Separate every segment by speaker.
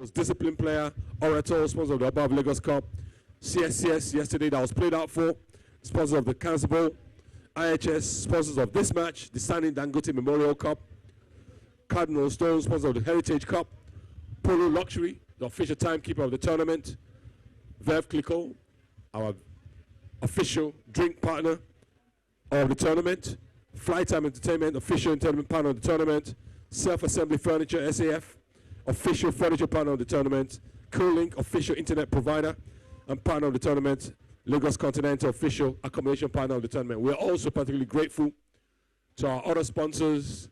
Speaker 1: was disciplined player, orator, sponsor of the Above Lagos Cup, CSCS yesterday that was played out for, sponsor of the Cancer Bowl, IHS, sponsors of this match, the Sani Dangote Memorial Cup, Cardinal Stone, sponsor of the Heritage Cup, POLO Luxury, the official timekeeper of the tournament, Verve Clico, our official drink partner of the tournament, Flytime Entertainment, official entertainment partner of the tournament, Self-Assembly Furniture, SAF, official furniture partner of the tournament, CoolLink, official internet provider and partner of the tournament, Lagos Continental, official accommodation partner of the tournament. We're also particularly grateful to our other sponsors,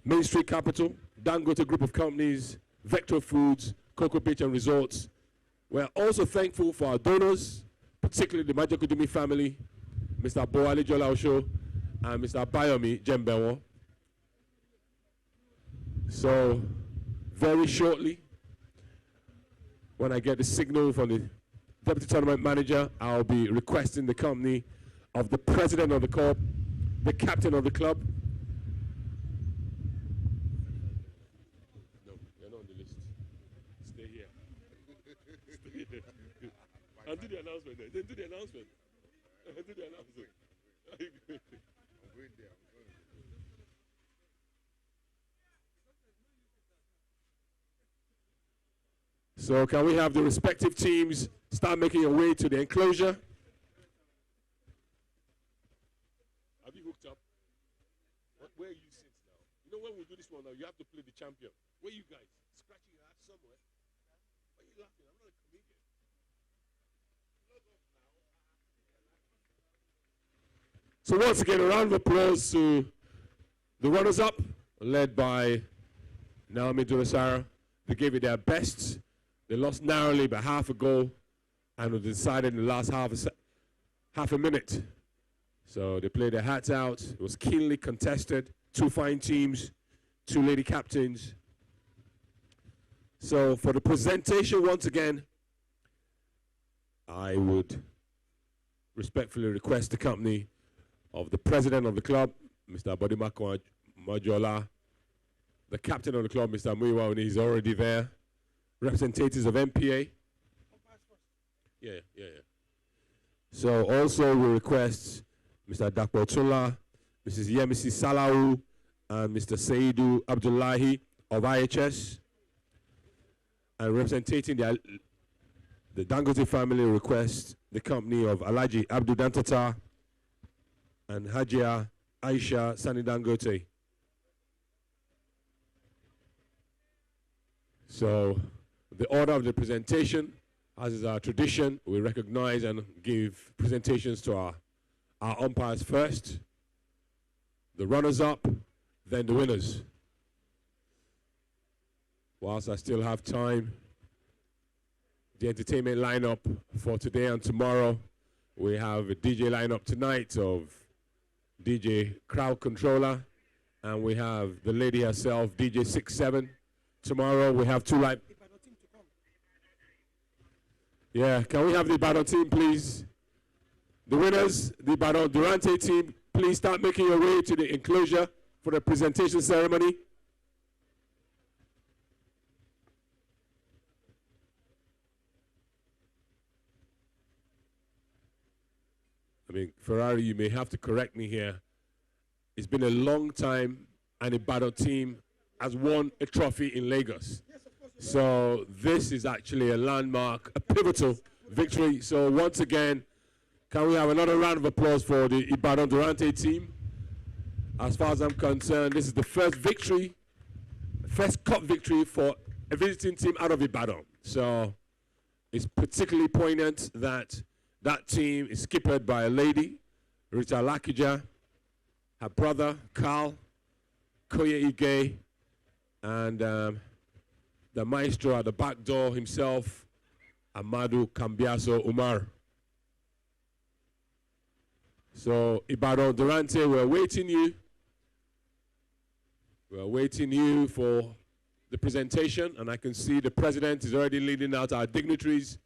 Speaker 1: Main Street Capital, Dangote Group of Companies, Vector Foods, Cocoa Beach and Resorts. We're also thankful for our donors, particularly the Majokudumi family, Mr. Boali Jolaosho and Mr. Bayomi Jembewo. So, very shortly, when I get the signal from the Deputy Tournament Manager, I'll be requesting the company of the President of the club, the Captain of the club. No, you're not on the list. Stay here. Stay here. I'll do the announcement then. Do the announcement. Do the announcement. I'm going there. So can we have the respective teams start making your way to the enclosure? Have you hooked up? Where are you since now? You know when we do this one now, you have to play the champion. Where are you guys? Scratching your ass somewhere? Why are you laughing? I'm not a comedian. So once again, a round of applause to the runners-up, led by Naomi Durasara. They gave it their best. They lost narrowly by half a goal and were decided in the last half a minute. So they played their hats out. It was keenly contested. Two fine teams, two lady captains. So for the presentation, once again, I would respectfully request the company of the president of the club, Mr. Abodimako Majola, the captain of the club, Mr. Muiwa, he's already there, representatives of MPA. Yeah. So also we request Mr. Dakpo Tula, Mrs. Yemisi Salahu, and Mr. Saidu Abdullahi of IHS. And representing the Dangote family request the company of Alhaji Abdul Dantata and Hajia Aisha Sani Dangote. So the order of the presentation, as is our tradition, we recognize and give presentations to our umpires first, the runners-up, then the winners. Whilst I still have time, the entertainment lineup for today and tomorrow, we have a DJ lineup tonight of DJ Crowd Controller, and we have the lady herself, DJ 67. Tomorrow we have two live. Yeah, can we have the Ibadan team, please? The winners, the Ibadan Durante team, please start making your way to the enclosure for the presentation ceremony. I mean, Ferrari, you may have to correct me here. It's been a long time, and the Ibadan team has won a trophy in Lagos. So this is actually a landmark, a pivotal victory. So once again, can we have another round of applause for the Ibadan Durante team? As far as I'm concerned, this is the first victory, first cup victory for a visiting team out of Ibadan. So it's particularly poignant that that team is skippered by a lady, Rita Lakija, her brother, Carl, Koye Ige, and the maestro at the back door himself, Amadou Kambiaso Umar. So, Ibadan Durante, we're awaiting you. We're awaiting you for the presentation, and I can see the president is already leading out our dignitaries.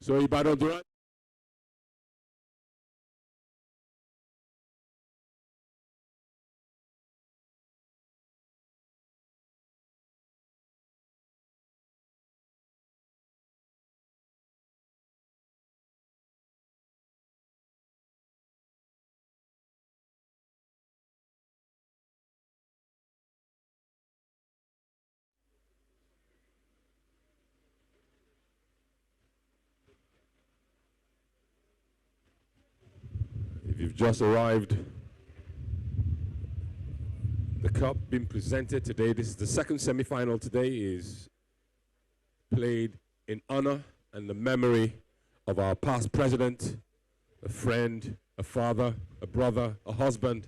Speaker 1: So, Ibadan Durante. just arrived. The cup being presented today, this is the second semi-final today, is played in honor and the memory of our past president, a friend, a father, a brother, a husband,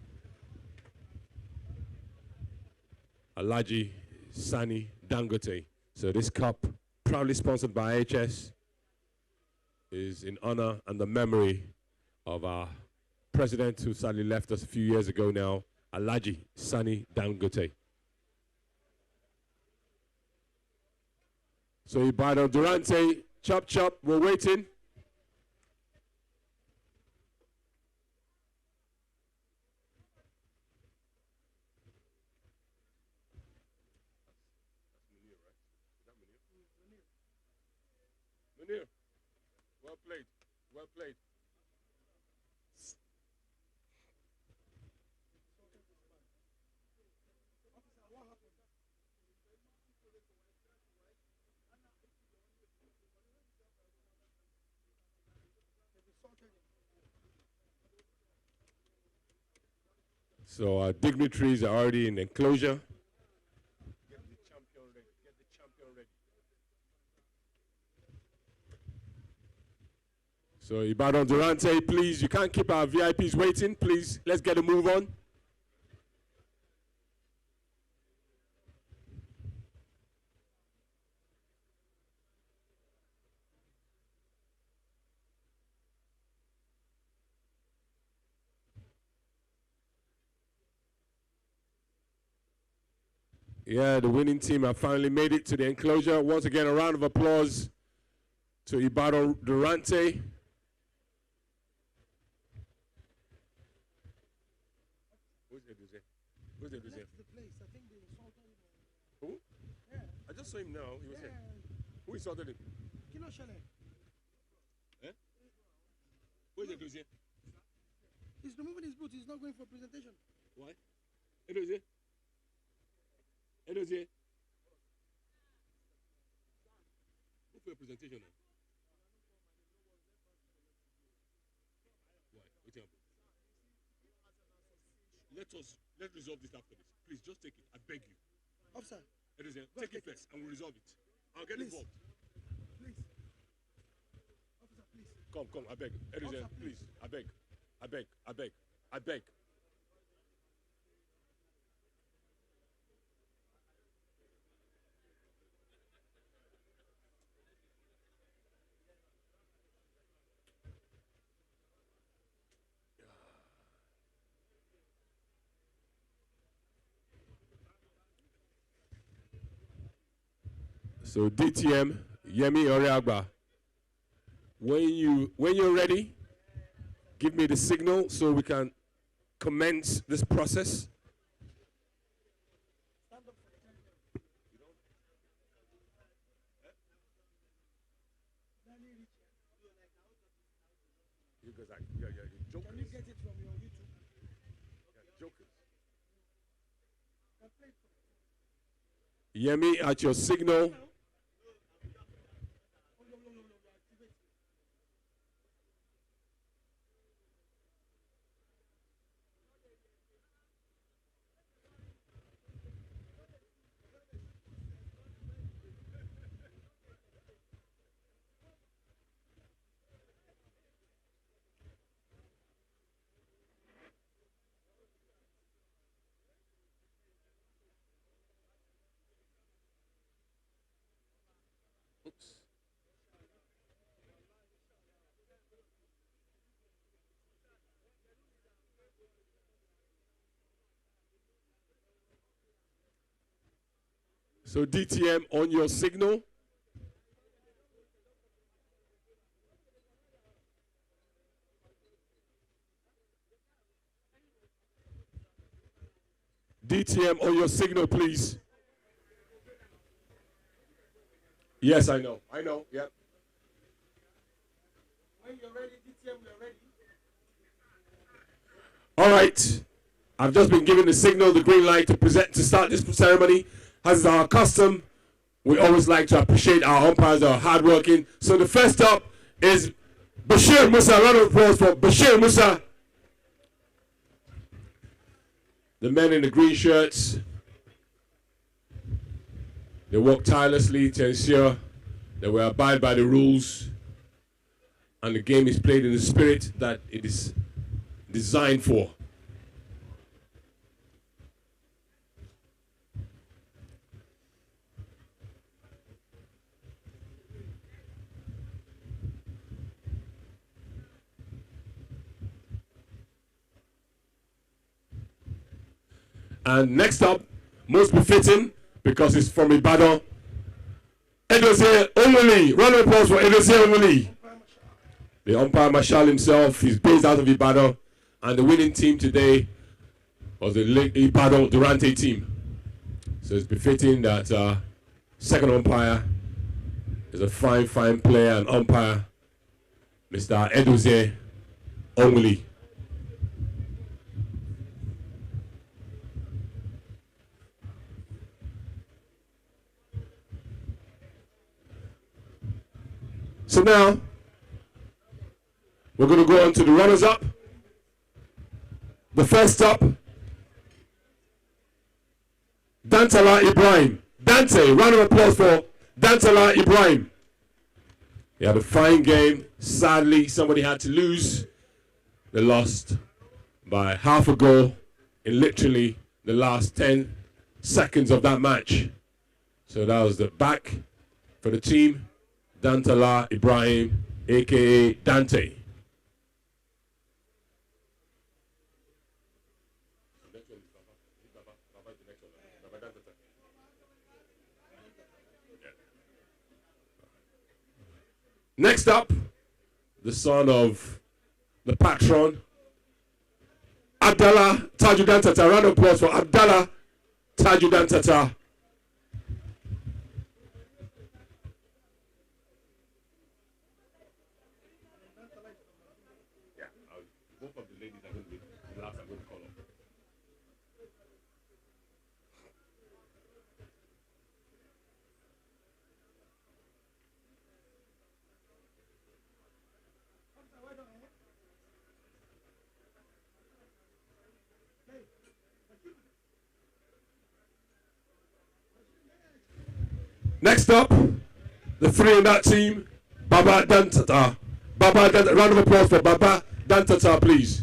Speaker 1: Alhaji Sani Dangote. So this cup, proudly sponsored by IHS, is in honor and the memory of our president who sadly left us a few years ago now, Alhaji Sani Dangote. So Ibadan Durante, chop chop, we're waiting. Munir, well played, well played. So our dignitaries are already in the enclosure. Get the champion ready. Get the champion ready. So Ibadan Durante, please, you can't keep our VIPs waiting. Please, let's get a move on. Yeah, the winning team have finally made it to the enclosure. Once again, a round of applause to Ibadan Durante. Who's the Duze? Who's the Duze?
Speaker 2: The place. I think they insulted him.
Speaker 1: Who?
Speaker 2: Yeah.
Speaker 1: I just saw him now. He was here. Who insulted him?
Speaker 2: Kilo Shale.
Speaker 1: Eh? Who's the Duze?
Speaker 2: He's removing his boots. He's not going for presentation.
Speaker 1: Why? Edozie? Edozie? Go for a presentation now. Why? What's happening? Let's resolve this after this. Please, just take it. I beg you.
Speaker 2: Officer.
Speaker 1: Edozie, take it first and we'll resolve it. I'll get involved.
Speaker 2: Please. Officer, please.
Speaker 1: Come, I beg. Edozie, please. I beg. I beg. So DTM, Yemi Oriagba, when you're ready, give me the signal so we can commence this process. You guys are, you're jokers.
Speaker 2: Can you get it from your YouTube?
Speaker 1: Jokers. Yemi, at your signal. Oops. So DTM on your signal. DTM on your signal, please. Yes, I know, yeah.
Speaker 2: When you're ready, DTM, we're ready.
Speaker 1: All right, I've just been given the signal, the green light to start this ceremony. As is our custom, we always like to appreciate our umpires that are hardworking. So the first up is Bashir Musa. A round of applause for Bashir Musa. The men in the green shirts, they work tirelessly to ensure that we abide by the rules and the game is played in the spirit that it is designed for. And next up, most befitting, because it's from Ibadan, Edozie Onweli. Round of applause for Edozie Onweli. The umpire marshal himself is based out of Ibadan, and the winning team today was the Ibadan Durante team. So it's befitting that second umpire is a fine player and umpire, Mr. Edozie Onweli. So now, we're going to go on to the runners-up. The first up, Dantala Ibrahim. Dante, round of applause for Dantala Ibrahim. He had a fine game. Sadly, somebody had to lose. They lost by half a goal in literally the last 10 seconds of that match. So that was the back for the team. Dantala Ibrahim, a.k.a. Dante. Next up, the son of the patron, Abdallah Tajudan Tata. Round of applause for Abdallah Tajudan Tata. Next up, the three in that team, Baba Dantata. Baba Dantata. Round of applause for Baba Dantata, please.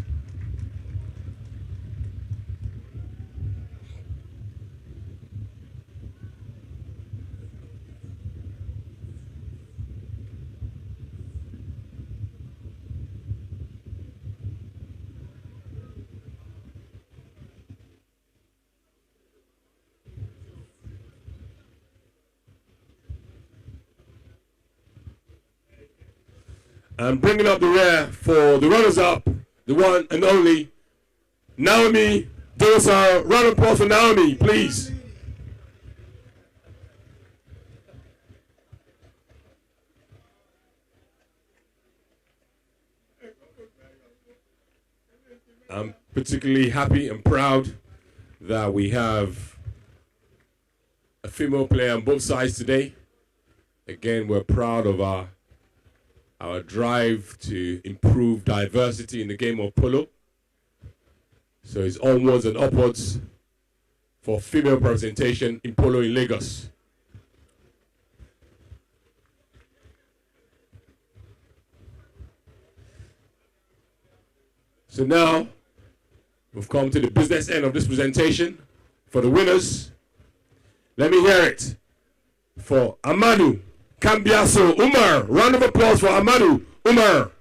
Speaker 1: And bringing up the rear for the runners-up, the one and only Naomi Dosa. Round of applause for Naomi, please. I'm particularly happy and proud that we have a female player on both sides today. Again, we're proud of our drive to improve diversity in the game of polo. So it's onwards and upwards for female representation in polo in Lagos. So now, we've come to the business end of this presentation. For the winners, let me hear it for Amadu Kambiaso Umar. Round of applause for Amadu Umar.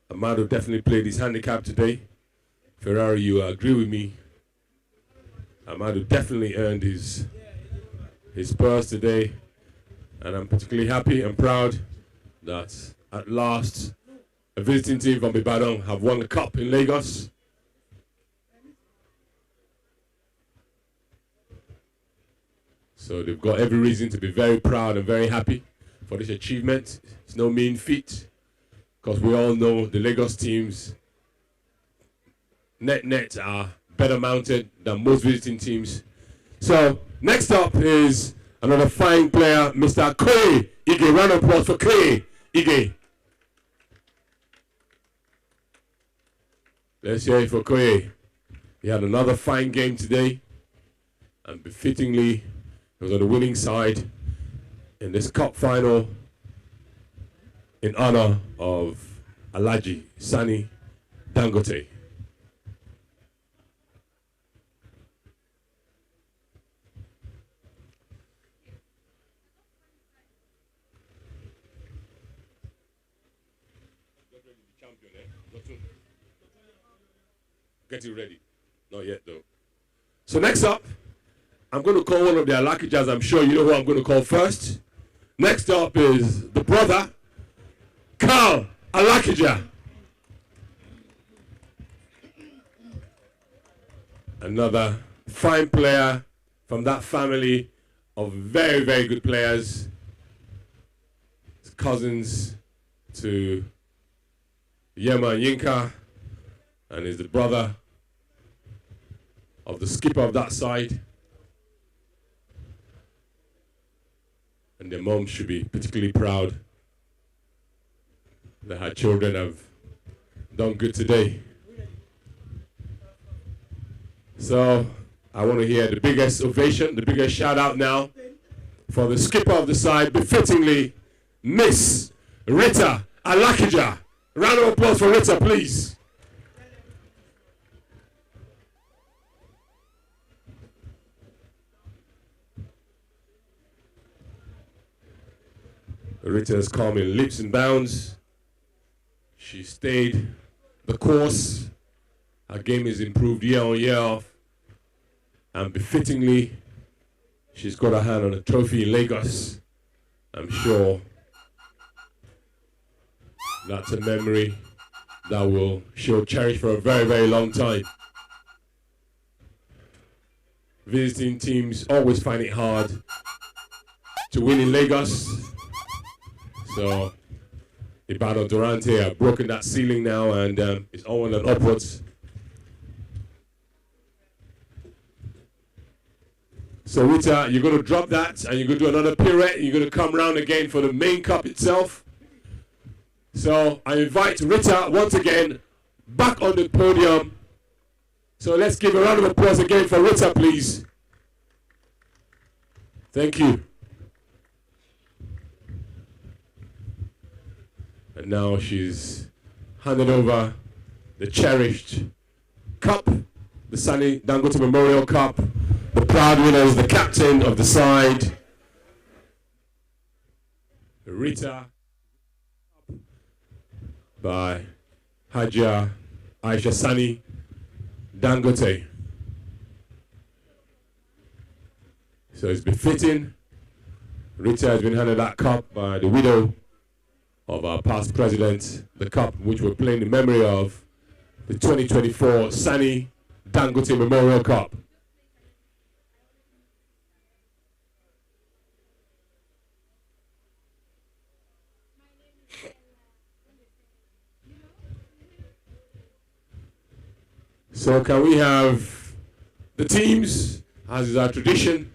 Speaker 1: Amadu definitely played his handicap today. Ferrari, you agree with me? Amadu definitely earned his purse today. And I'm particularly happy and proud that at last a visiting team from Ibadan have won the cup in Lagos. So they've got every reason to be very proud and very happy for this achievement. It's no mean feat, because we all know the Lagos teams net are better mounted than most visiting teams. So next up is Another fine player, Mr. Koye Ige. Round of applause for Koye Ige. Let's hear it for Koye. He had another fine game today, and befittingly, he was on the winning side in this cup final in honor of Alhaji Sani Dangote. Get it ready. Not yet, though. So next up, I'm going to call one of the Alakijas. I'm sure you know who I'm going to call first. Next up is the brother, Carl Alakija. Another fine player from that family of very, very good players. His cousins to Yema Yinka, and is the brother of the skipper of that side. And their mom should be particularly proud that her children have done good today. So I want to hear the biggest ovation, the biggest shout out now for the skipper of the side, befittingly, Miss Rita Alakija. Round of applause for Rita, please. Rita has come in leaps and bounds. She stayed the course. Her game is improved year on year. And befittingly, she's got her hand on a trophy in Lagos. I'm sure that's a memory that she'll cherish for a very, very long time. Visiting teams always find it hard to win in Lagos. So Ibadan Durante have broken that ceiling now, and it's onward and upwards. So Rita, you're going to drop that and you're going to do another pirouette. You're going to come round again for the main cup itself. So I invite Rita once again back on the podium. So let's give a round of applause again for Rita, please. Thank you. And now she's handed over the cherished cup, the Sani Dangote Memorial Cup. The proud winner is the captain of the side, Rita, by Hajia Aisha Sani Dangote. So it's befitting. Rita has been handed that cup by the widow of our past president, the cup which we're playing in memory of, the 2024 Sani Dangote Memorial Cup. So can we have the teams, as is our tradition,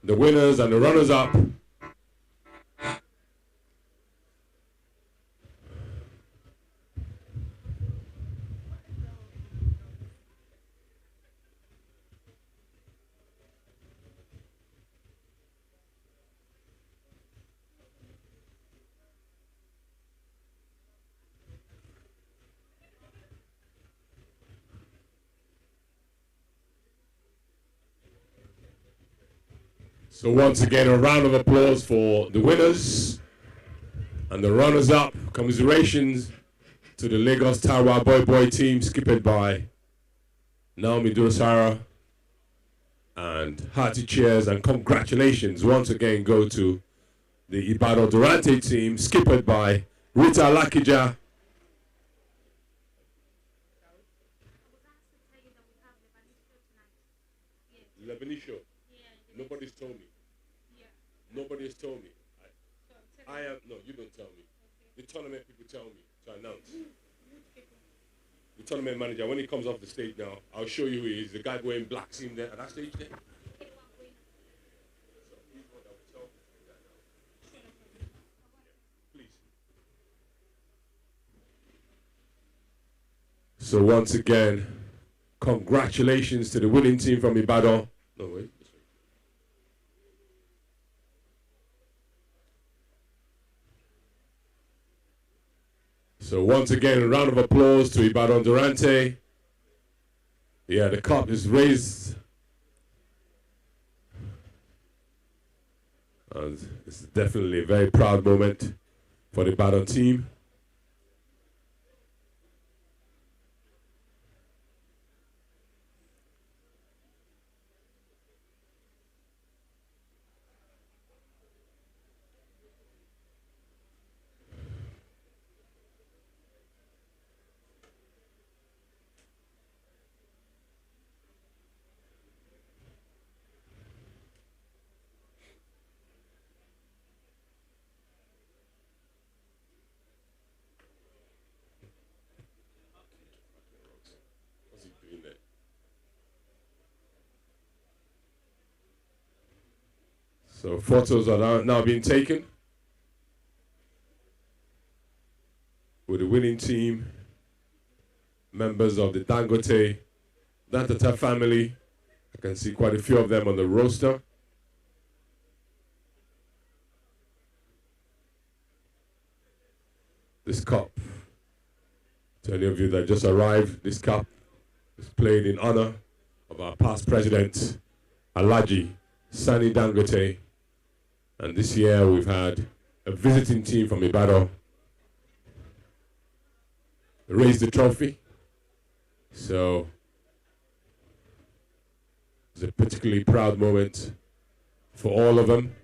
Speaker 1: the winners and the runners-up. So once again, a round of applause for the winners and the runners-up. Commiserations to the Lagos Tarwa Boy team, skipped by Naomi Durosara. And hearty cheers and congratulations once again go to the Ibadan Durante team, skipped by Rita Alakija. Lebanese show. Nobody's told me. Nobody's told me. I am, no, you don't tell me. The tournament people tell me to announce. The tournament manager, when he comes off the stage now, I'll show you who he is. The guy wearing black, see him there at that stage there? So once again, congratulations to the winning team from Ibadan. No, wait. So once again, a round of applause to Ibadan Durante. Yeah, the cup is raised. And it's definitely a very proud moment for the Ibadan team. So photos are now being taken with the winning team, members of the Dangote family. I can see quite a few of them on the roster. This cup, to any of you that just arrived, this cup is played in honor of our past president, Alhaji Sani Dangote. And this year we've had a visiting team from Ibadan raise the trophy. So it's a particularly proud moment for all of them.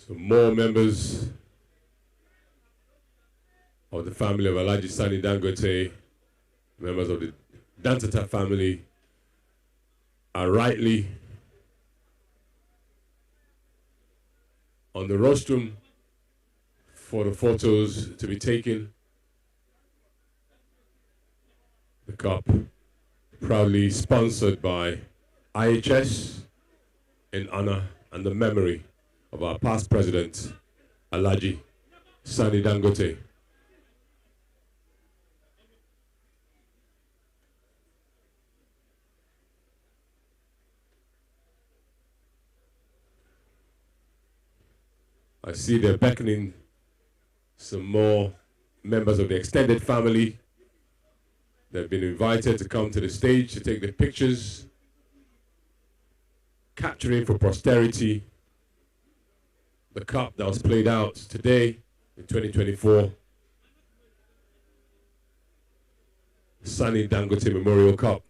Speaker 1: So more members of the family of Alhaji Sani Dangote, members of the Dangote family, are rightly on the rostrum for the photos to be taken. The cup, proudly sponsored by IHS in honor and the memory of our past president, Alhaji Sani Dangote. I see they're beckoning some more members of the extended family. They've been invited to come to the stage to take their pictures, capturing for posterity the cup that was played out today in 2024, Sani Dangote Memorial Cup.